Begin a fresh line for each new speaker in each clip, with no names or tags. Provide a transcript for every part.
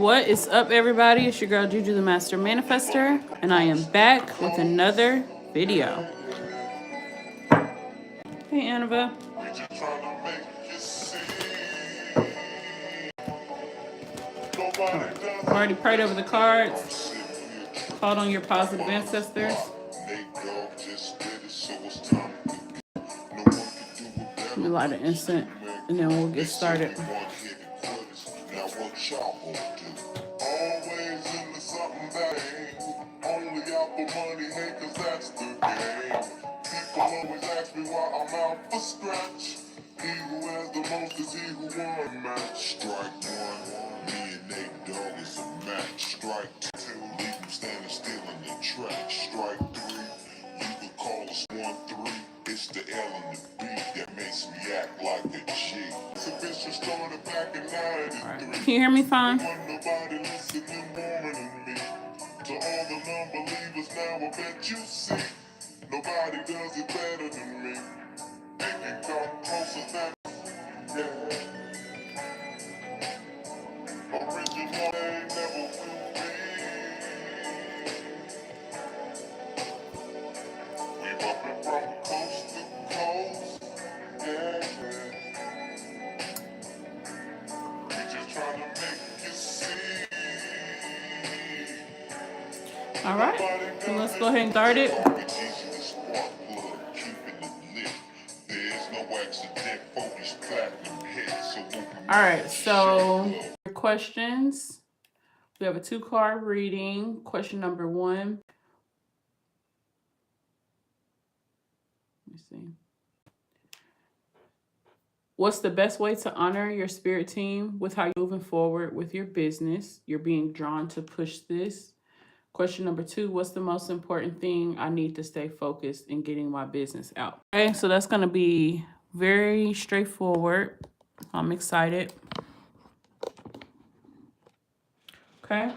What is up, everybody? It's your girl Juju the Master Manifester, and I am back with another video. Hey, Annabelle. I've already prayed over the cards, called on your positive ancestors. Let me light an incense, and then we'll get started. Always ask me why I'm out for scratch. He who has the most is he who won match. Strike one, me and Nate Dogg is a match. Strike two, leave him standing still in the track. Strike three, you can call us 1-3. It's the L and the B that makes me act like a G. It's a vicious started back in 93. Can you hear me fine? Nobody listening more than me. To all the non-believers now I bet you see. Nobody does it better than me. They can come closer than yeah. Original they never will be. We bumpin' from coast to coast. Yeah. We just trying to make you see. All right, so let's go ahead and start it. All right, so questions. We have a 2-card reading. Question number 1. Let me see. What's the best way to honor your spirit team with how you're moving forward with your business? You're being drawn to push this. Question number 2, what's the most important thing I need to stay focused in getting my business out? Okay, so that's going to be very straightforward. I'm excited. Okay.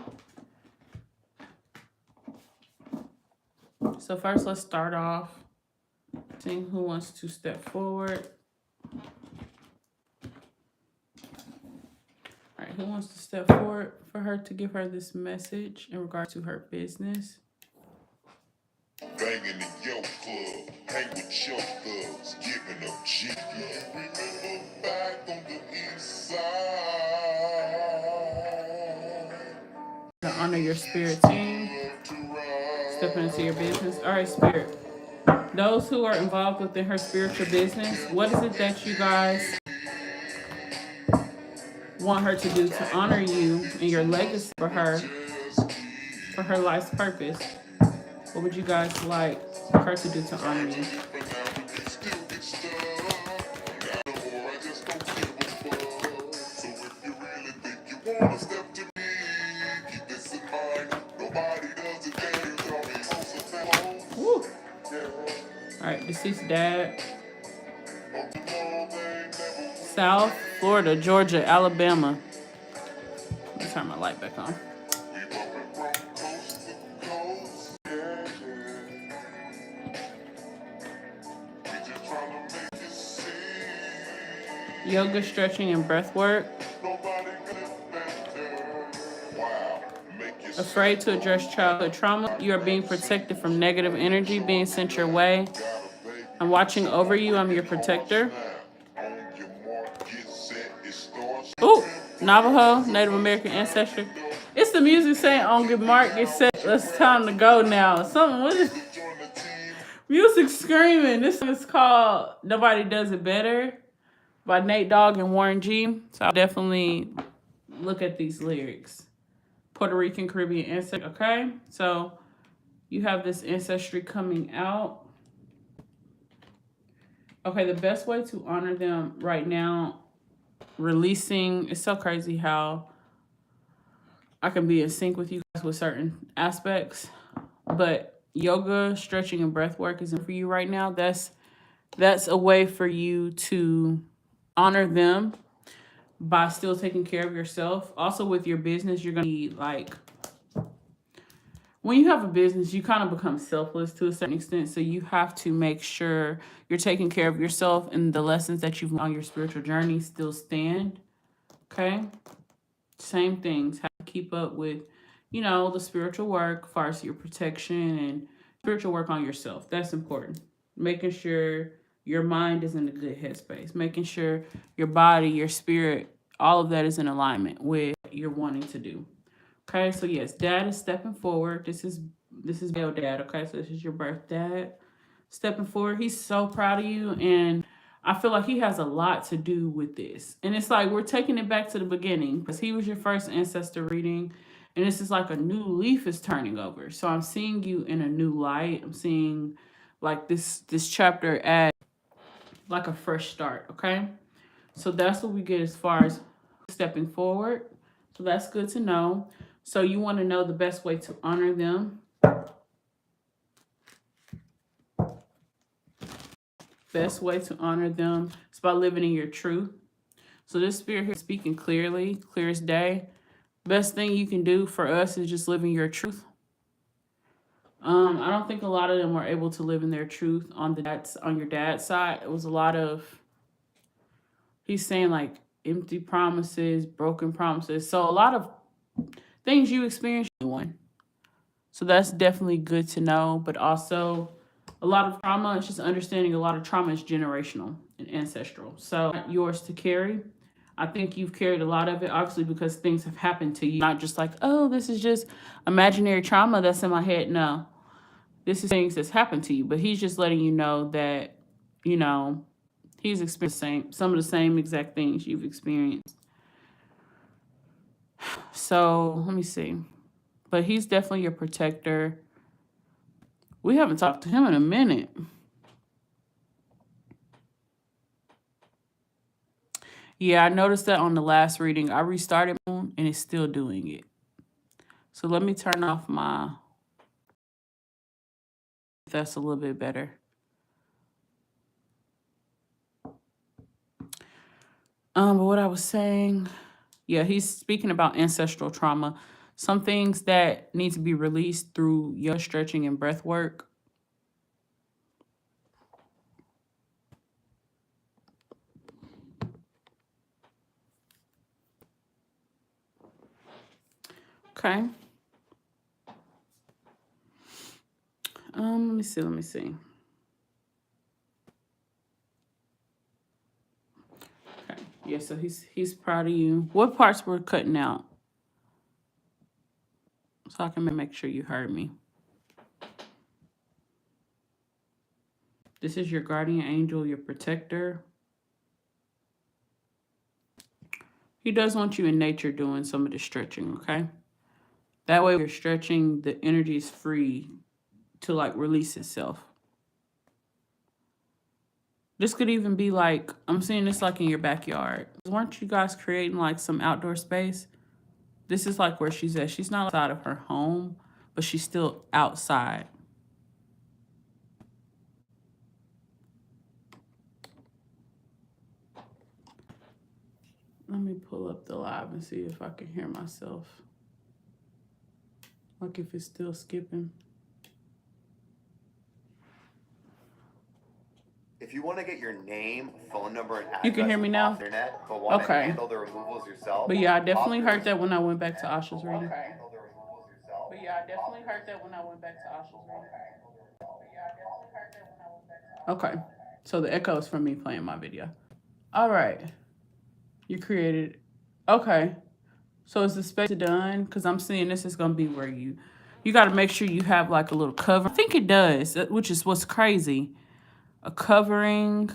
So first, let's start off seeing who wants to step forward. All right, who wants to step forward for her to give her this message in regard to her business? Banging in your club, hang with your thugs, giving up G. Remember back on the east side. To honor your spirit team, stepping into your business. All right, spirit. Those who are involved within her spiritual business, what is it that you guys want her to do to honor you and your legacy for her life's purpose? What would you guys like her to do to honor you? Woo. All right, deceased dad. South Florida, Georgia, Alabama. Let me turn my light back on. Yoga, stretching, and breath work. Afraid to address childhood trauma. You are being protected from negative energy being sent your way. I'm watching over you. I'm your protector. Ooh, Navajo, Native American ancestry. It's the music saying on get mark, get set. It's time to go now. Something, what is music screaming? This is called Nobody Does It Better by Nate Dogg and Warren G. So I'll definitely look at these lyrics. Puerto Rican, Caribbean ancestry. Okay, so you have this ancestry coming out. Okay, the best way to honor them right now, releasing, it's so crazy how I can be in sync with you guys with certain aspects, but yoga, stretching, and breath work isn't for you right now. That's a way for you to honor them by still taking care of yourself. Also with your business, you're going to be like, when you have a business, you kind of become selfless to a certain extent. So you have to make sure you're taking care of yourself and the lessons that you've on your spiritual journey still stand. Okay. Same things.
keep up with, you know, the spiritual work, as far as your protection and spiritual work on yourself. That's important. Making sure your mind is in a good headspace, making sure your body, your spirit, all of that is in alignment with what you're wanting to do. Okay, so yes, dad is stepping forward. This is your dad. Okay, so this is your birth dad stepping forward. He's so proud of you, and I feel like he has a lot to do with this. And it's like we're taking it back to the beginning because he was your first ancestor reading, and this is like a new leaf is turning over. So I'm seeing you in a new light. I'm seeing like this chapter as like a fresh start. Okay, so that's what we get as far as stepping forward. So that's good to know. So you want to know the best way to honor them. Best way to honor them is by living in your truth. So this spirit here is speaking clearly, clear as day. Best thing you can do for us is just living your truth. I don't think a lot of them were able to live in their truth on your dad's side. It was a lot of, he's saying like empty promises, broken promises. So a lot of things you experienced. So that's definitely good to know. But also a lot of trauma, it's just understanding a lot of trauma is generational and ancestral. So yours to carry. I think you've carried a lot of it, obviously, because things have happened to you. Not just like, oh, this is just imaginary trauma that's in my head. No, this is things that's happened to you. But he's just letting you know that, you know, he's experienced some of the same exact things you've experienced. So let me see. But he's definitely your protector. We haven't talked to him in a minute. Yeah, I noticed that on the last reading. I restarted and it's still doing it. So let me turn off my... That's a little bit better. But what I was saying, yeah, he's speaking about ancestral trauma. Some things that need to be released through your stretching and breath work. Okay. Let me see. Okay. Yeah, so he's proud of you. What parts were cutting out? So I can make sure you heard me. This is your guardian angel, your protector. He does want you in nature doing some of the stretching, okay? That way you're stretching, the energy is free to like release itself. This could even be like, I'm seeing this like in your backyard. Weren't you guys creating like some outdoor space? This is like where she's at. She's not outside of her home, but she's still outside. Let me pull up the live and see if I can hear myself. Like if it's still skipping.
If you want to get your name, phone number, and address
you can hear me now?
off the internet, but want to handle the removals yourself.
But yeah, I definitely heard that when I went back to Asha's reading. Okay. So the echo is from me playing my video. All right. You created. Okay. So is the space done? Because I'm seeing this is going to be where you got to make sure you have like a little cover. I think it does, which is what's crazy. A covering.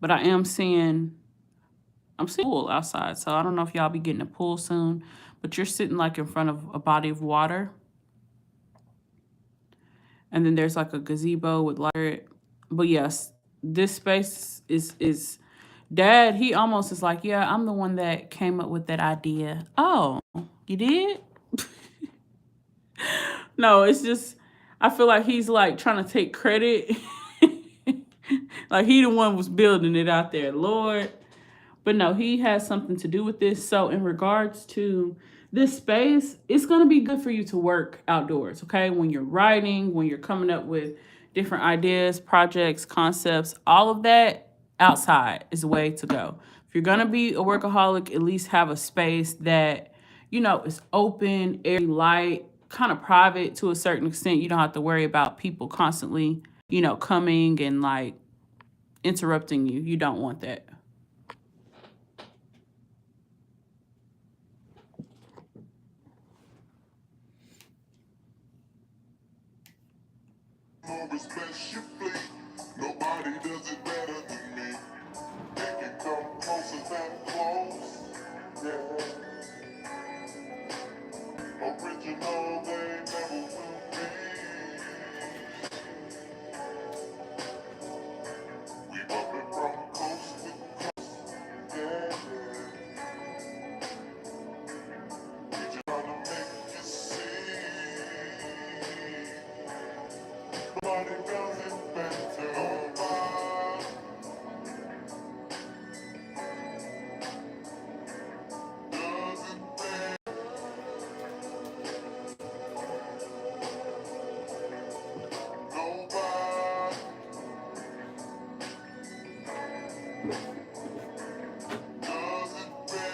But I'm seeing pool outside. So I don't know if y'all be getting a pool soon. But you're sitting like in front of a body of water. And then there's like a gazebo with light. But yes, this space is Dad, he almost is like, yeah, I'm the one that came up with that idea. Oh, you did? No, it's just, I feel like he's like trying to take credit. Like he the one was building it out there, Lord. But no, he has something to do with this. So in regards to this space, it's going to be good for you to work outdoors, okay? When you're writing, when you're coming up with different ideas, projects, concepts, all of that outside is the way to go. If you're going to be a workaholic, at least have a space that, is open, airy, light, kind of private to a certain extent. You don't have to worry about people constantly, coming and like interrupting you. You don't want that.
Nobody does it better than me. They can come closer than close. Yeah. Original, they never will be. We up it from coast to coast. Yeah. We just tryna make you see. Nobody does it better. Nobody. Does it better. Nobody. Does it better.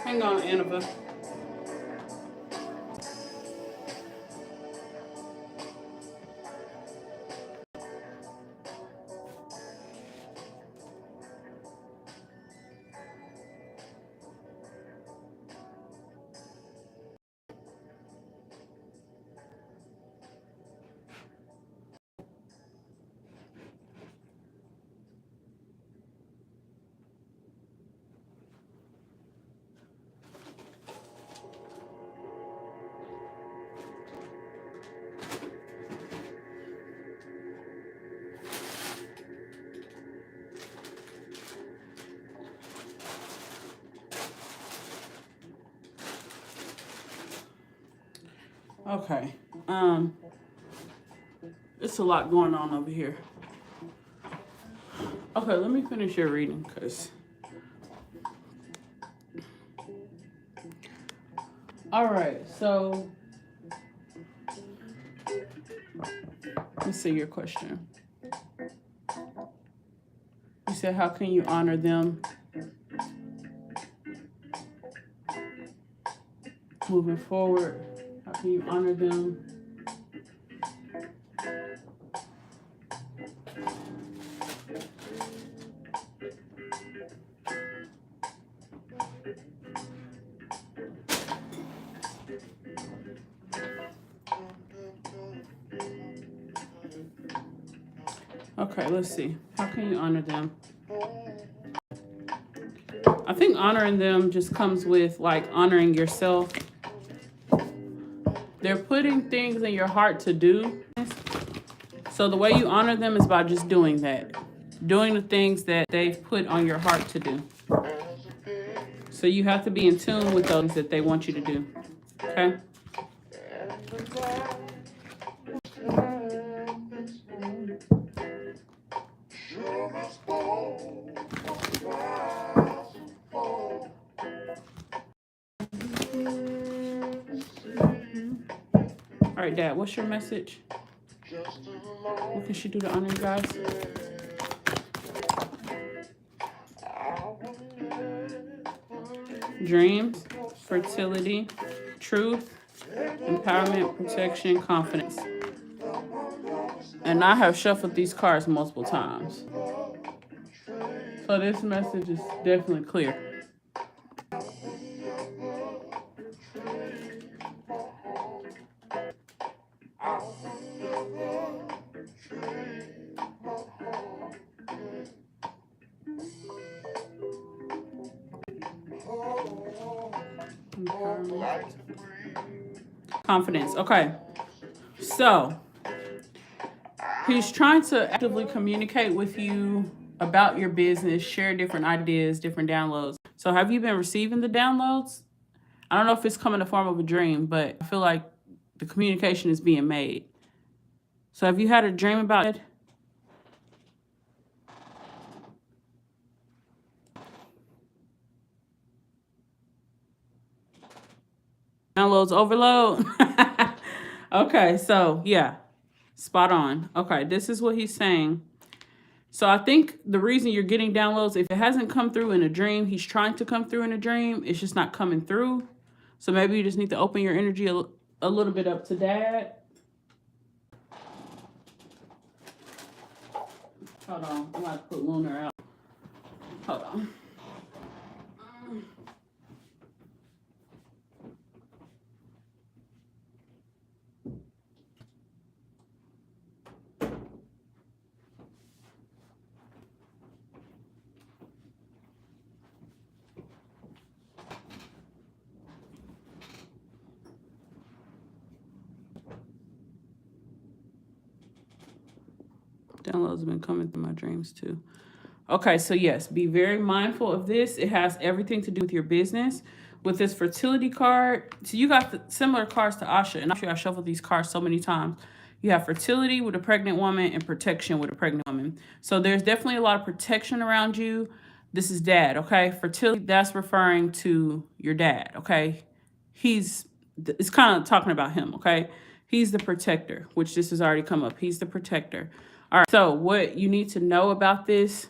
Hang on, Annabelle. Okay. It's a lot going on over here. Okay, let me finish your reading, because... All right, so... Let's see your question. You said, how can you honor them moving forward? How can you honor them? Okay, let's see. How can you honor them? I think honoring them just comes with like honoring yourself. They're putting things in your heart to do. So the way you honor them is by just doing that. Doing the things that they've put on your heart to do. So you have to be in tune with those that they want you to do. Okay? All right, Dad, what's your message? What can she do to honor you guys? Dreams, fertility, truth, empowerment, protection, confidence. And I have shuffled these cards multiple times. So this message is definitely clear. Confidence. Okay. So he's trying to actively communicate with you about your business, share different ideas, different downloads. So have you been receiving the downloads? I don't know if it's come in the form of a dream, but I feel like The communication is being made. So have you had a dream about it? Downloads overload. Okay, so yeah, spot on. Okay, this is what he's saying. So I think the reason you're getting downloads, if it hasn't come through in a dream, he's trying to come through in a dream. It's just not coming through. So maybe you just need to open your energy a little bit up to that. Hold on, I'm about to put Lunar out. Hold on. Downloads have been coming through my dreams too. Okay, so yes, be very mindful of this. It has everything to do with your business. With this fertility card, so you got the similar cards to Asha, and I shuffled these cards so many times. You have fertility with a pregnant woman and protection with a pregnant woman. So there's definitely a lot of protection around you. This is dad, okay? Fertility, that's referring to your dad, okay? It's kind of talking about him, okay? He's the protector, which this has already come up. He's the protector. All right, so what you need to know about this,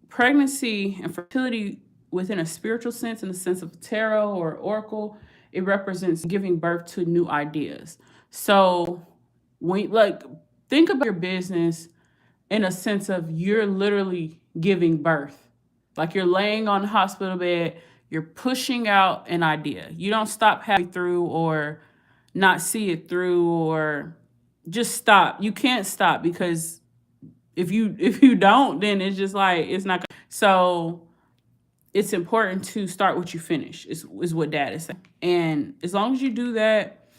pregnancy and fertility within a spiritual sense, in the sense of tarot or oracle, it represents giving birth to new ideas. So when think about your business in a sense of you're literally giving birth. Like you're laying on the hospital bed, you're pushing out an idea. You don't stop halfway through or not see it through or just stop. You can't stop because if you don't, then it's just like it's not. So it's important to start what you finish. Is what Dad is saying. And as long as you do that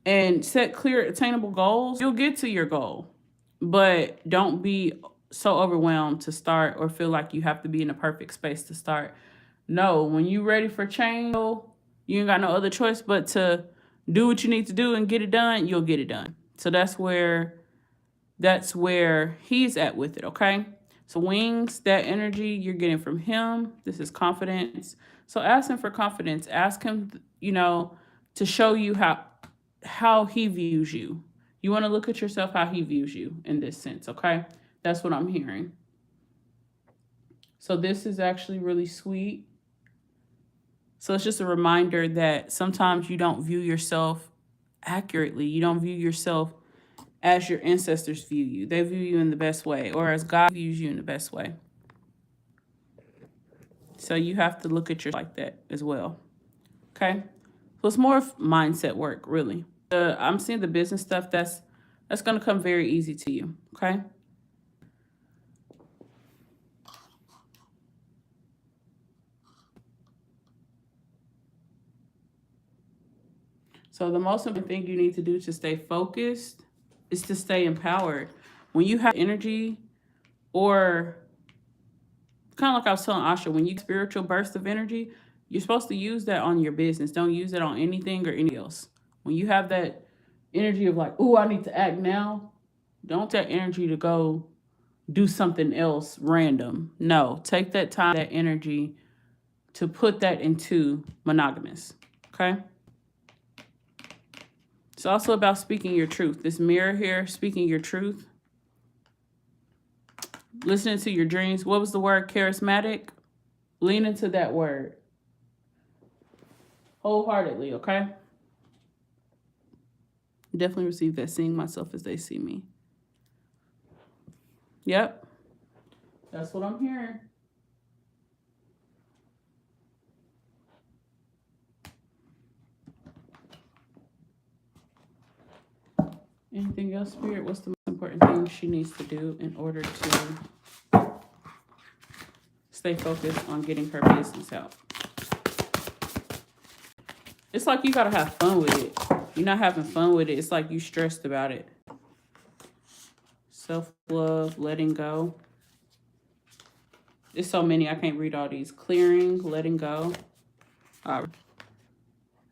and set clear, attainable goals, you'll get to your goal. But don't be so overwhelmed to start or feel like you have to be in a perfect space to start. No, when you're ready for change, you ain't got no other choice but to do what you need to do and get it done. You'll get it done. So that's where he's at with it, okay? So wings, that energy you're getting from him. This is confidence. So ask him for confidence. Ask him, to show you how he views you. You want to look at yourself how he views you in this sense, okay? That's what I'm hearing. So this is actually really sweet. So it's just a reminder that sometimes you don't view yourself accurately. You don't view yourself as your ancestors view you. They view you in the best way, or as God views you in the best way. So you have to look at yourself like that as well. Okay? So it's more of mindset work, really. I'm seeing the business stuff that's going to come very easy to you. Okay? So the most important thing you need to do to stay focused is to stay empowered. When you have energy, or kind of like I was telling Asha, when you get spiritual burst of energy, you're supposed to use that on your business. Don't use it on anything or anything else. When you have that energy of like, oh, I need to act now, don't take energy to go do something else random. No, take that time, that energy to put that into monogamous. Okay? It's also about speaking your truth. This mirror here, speaking your truth. Listening to your dreams. What was the word? Charismatic. Lean into that word. Wholeheartedly, okay? Definitely receive that, seeing myself as they see me. Yep. That's what I'm hearing. Anything else, Spirit? What's the most important thing she needs to do in order to stay focused on getting her business out? It's like you gotta have fun with it. You're not having fun with it. It's like you stressed about it. Self-love, letting go. There's so many. I can't read all these. Clearing, letting go. All right.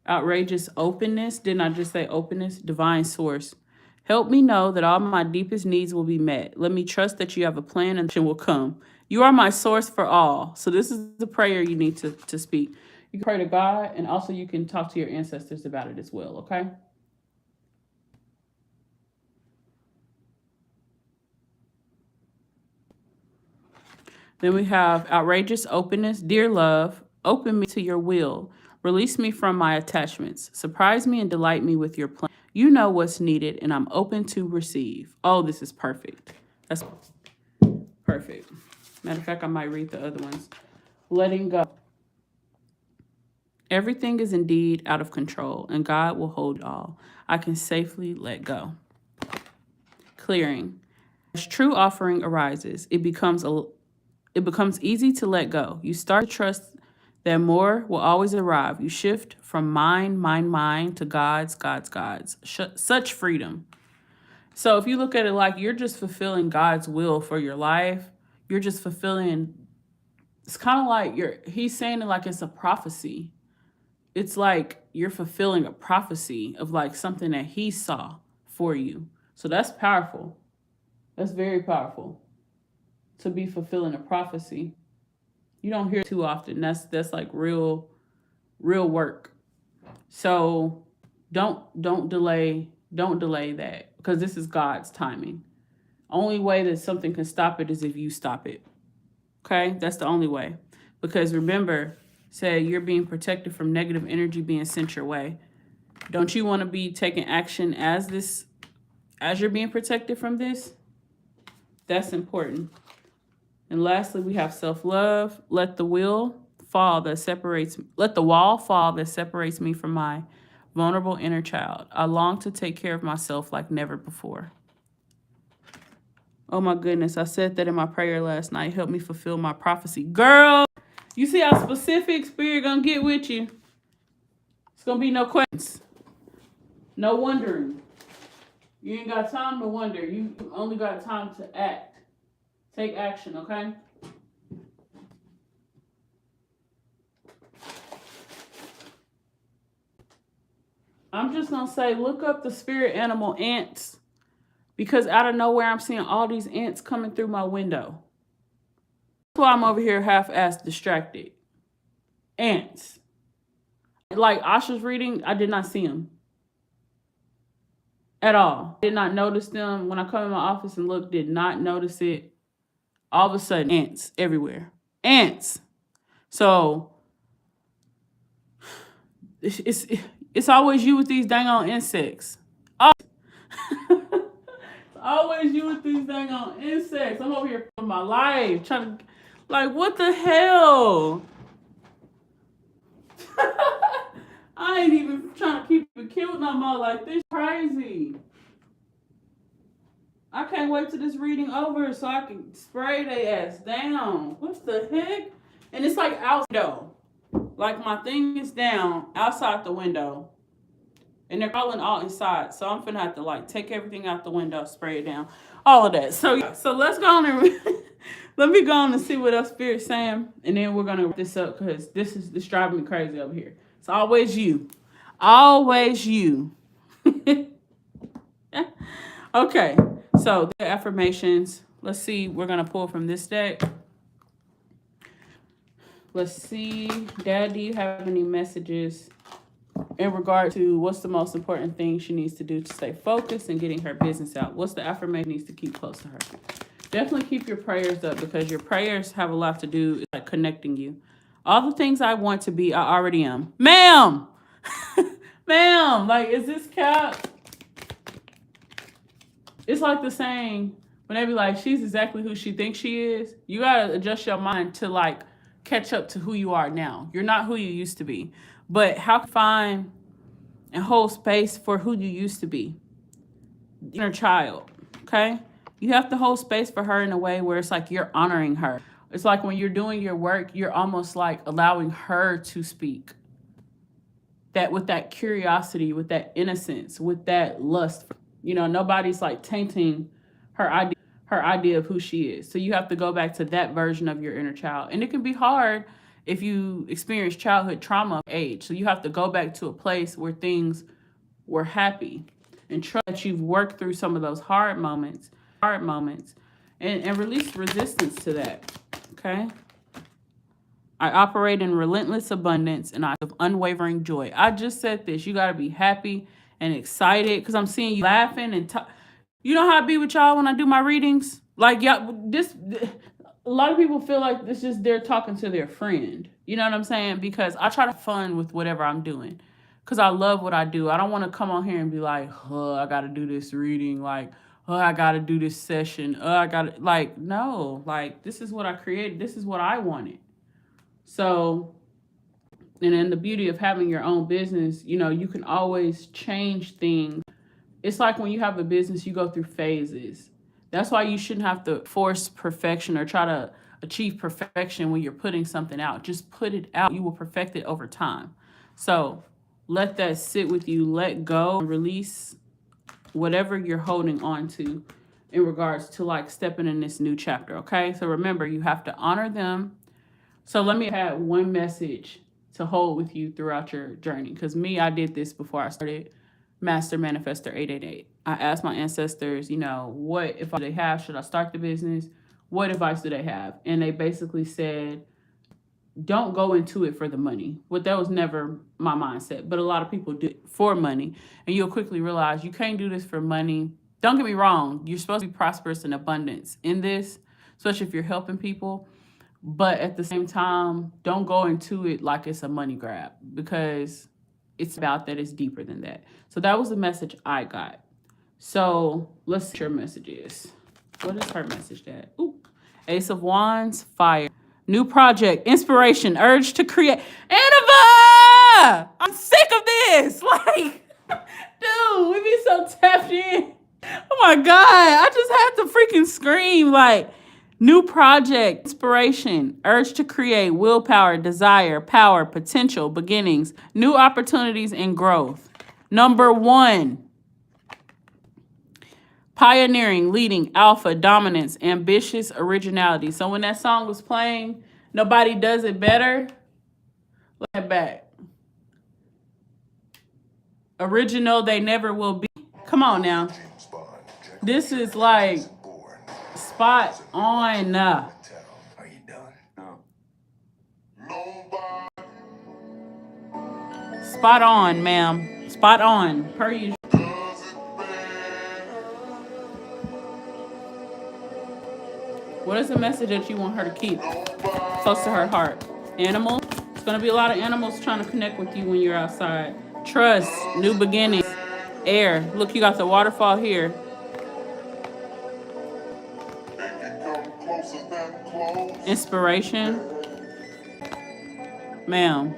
Outrageous openness. Didn't I just say openness? Divine source. Help me know that all my deepest needs will be met. Let me trust that you have a plan and will come. You are my source for all. So this is the prayer you need to speak. You can pray to God, and also you can talk to your ancestors about it as well, okay? Then we have outrageous openness. Dear love, open me to your will. Release me from my attachments. Surprise me and delight me with your plan. You know what's needed, and I'm open to receive. Oh, this is perfect. That's perfect. Matter of fact, I might read the other ones. Letting go. Everything is indeed out of control, and God will hold it all. I can safely let go. Clearing. As true offering arises, it becomes easy to let go. You start to trust that more will always arrive. You shift from mine to God's. Such freedom. So if you look at it like you're just fulfilling God's will for your life, you're just fulfilling, it's kind of like he's saying it like it's a prophecy. It's like you're fulfilling a prophecy of like something that he saw for you. So that's powerful. That's very powerful. To be fulfilling a prophecy. You don't hear it too often. That's like real work. So don't delay that, because this is God's timing. Only way that something can stop it is if you stop it. Okay? That's the only way. Because remember, say you're being protected from negative energy being sent your way. Don't you want to be taking action as you're being protected from this? That's important. And lastly, we have self-love. Let the wall fall that separates me from my vulnerable inner child. I long to take care of myself like never before. Oh my goodness, I said that in my prayer last night. Help me fulfill my prophecy. Girl, you see how specific Spirit gonna get with you? It's gonna be no questions. No wondering. You ain't got time to wonder. You only got time to act. Take action, okay? I'm just going to say, look up the spirit animal ants, because out of nowhere, I'm seeing all these ants coming through my window. That's why I'm over here half-assed distracted. Ants. Like Asha's reading, I did not see them. At all. Did not notice them. When I come in my office and look, did not notice it. All of a sudden, ants everywhere. Ants. So it's always you with these dang on insects. It's always you with these dang on insects. I'm over here for my life trying to, like, what the hell? I ain't even trying to keep it cute no more. Like, this crazy. I can't wait till this reading over so I can spray their ass down. What's the heck? And it's like out though. Like my thing is down outside the window. And they're crawling all inside. So I'm finna have to like take everything out the window, spray it down. All of that. So let's go on and let me go on and see what else Spirit's saying. And then we're gonna wrap this up, because this driving me crazy over here. It's always you. Always you. Okay. So the affirmations, let's see, we're going to pull from this deck. Let's see, Dad, do you have any messages in regard to what's the most important thing she needs to do to stay focused and getting her business out? What's the affirmation needs to keep close to her? Definitely keep your prayers up, because your prayers have a lot to do with like connecting you. All the things I want to be, I already am. Ma'am! Ma'am, like, is this cap? It's like the saying, when they be like, she's exactly who she thinks she is. You got to adjust your mind to like catch up to who you are now. You're not who you used to be. But how can you find and hold space for who you used to be? Inner child, okay? You have to hold space for her in a way where it's like you're honoring her. It's like when you're doing your work, you're almost like allowing her to speak. That with that curiosity, with that innocence, with that lust. You know, nobody's like tainting her idea of who she is. So you have to go back to that version of your inner child. And it can be hard if you experience childhood trauma age. So you have to go back to a place where things were happy and trust that you've worked through some of those hard moments, and release resistance to that. Okay. I operate in relentless abundance and I have unwavering joy. I just said this. You got to be happy and excited because I'm seeing you laughing and you know how I be with y'all when I do my readings? Like, y'all, a lot of people feel like this is they're talking to their friend. You know what I'm saying? Because I try to have fun with whatever I'm doing because I love what I do. I don't want to come on here and be like, oh, I got to do this reading. Like, oh, I got to do this session. Oh, I got to, like, no. Like, this is what I created. This is what I wanted. So, and then the beauty of having your own business, you know, you can always change things. It's like when you have a business, you go through phases. That's why you shouldn't have to force perfection or try to achieve perfection when you're putting something out. Just put it out. You will perfect it over time. So let that sit with you. Let go and release whatever you're holding on to in regards to like stepping in this new chapter. Okay. So remember, you have to honor them. So let me have one message to hold with you throughout your journey. Because I did this before I started Master Manifestor 888. I asked my ancestors, you know, what advice do they have? Should I start the business? What advice do they have? And they basically said, don't go into it for the money. Well, that was never my mindset. But a lot of people do it for money. And you'll quickly realize you can't do this for money. Don't get me wrong. You're supposed to be prosperous and abundance in this, especially if you're helping people. But at the same time, don't go into it like it's a money grab because it's about that. It's deeper than that. So that was the message I got. So let's see what your message is. What is her message, Dad? Ooh, Ace of Wands, fire. New project, inspiration, urge to create. Annabelle! I'm sick of this. Like, dude, we be so tapped in. Oh my God, I just had to freaking scream like, new project, inspiration, urge to create, willpower, desire, power, potential, beginnings, new opportunities, and growth. Number 1, pioneering, leading, alpha, dominance, ambitious, originality. So when that song was playing, nobody does it better. Look at back. Original, they never will be. Come on now. This is like spot on.
Are you done? No.
Spot on, ma'am. Spot on. Per usual. What is the message that you want her to keep close to her heart? Animal. It's going to be a lot of animals trying to connect with you when you're outside. Trust. New beginnings. Air. Look, you got the waterfall here. Inspiration. Ma'am.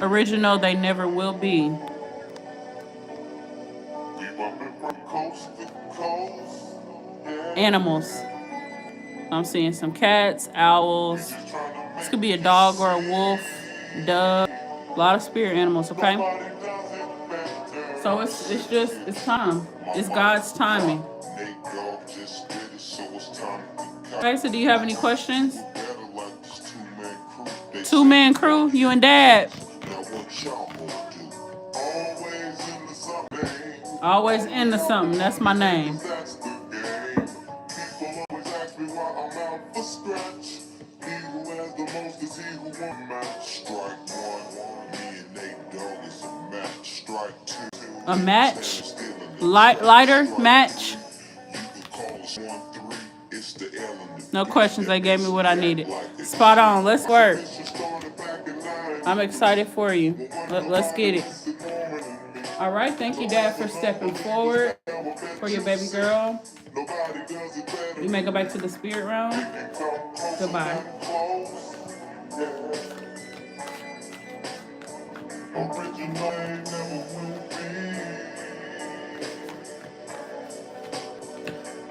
Original, they never will be. Animals. I'm seeing some cats, owls. This could be a dog or a wolf, dove. A lot of spirit animals, okay? So it's time. It's God's timing. Okay, so do you have any questions? 2-man crew, you and Dad. Always into something. That's my name. A match? Lighter? Match? No questions. They gave me what I needed. Spot on. Let's work. I'm excited for you. Let's get it. All right. Thank you, Dad, for stepping forward for your baby girl. You may go back to the spirit realm. Goodbye.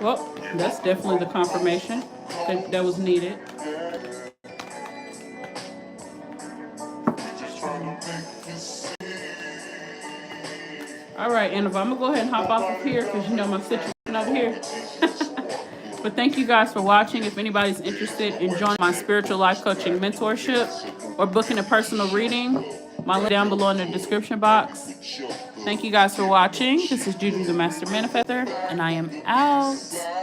Well, that's definitely the confirmation that was needed. All right, Annabelle, I'm going to go ahead and hop off of here because you know my situation over here. But thank you guys for watching. If anybody's interested in joining my spiritual life coaching mentorship or booking a personal reading, my link down below in the description box. Thank you guys for watching. This is Juju the Master Manifestor, and I am out.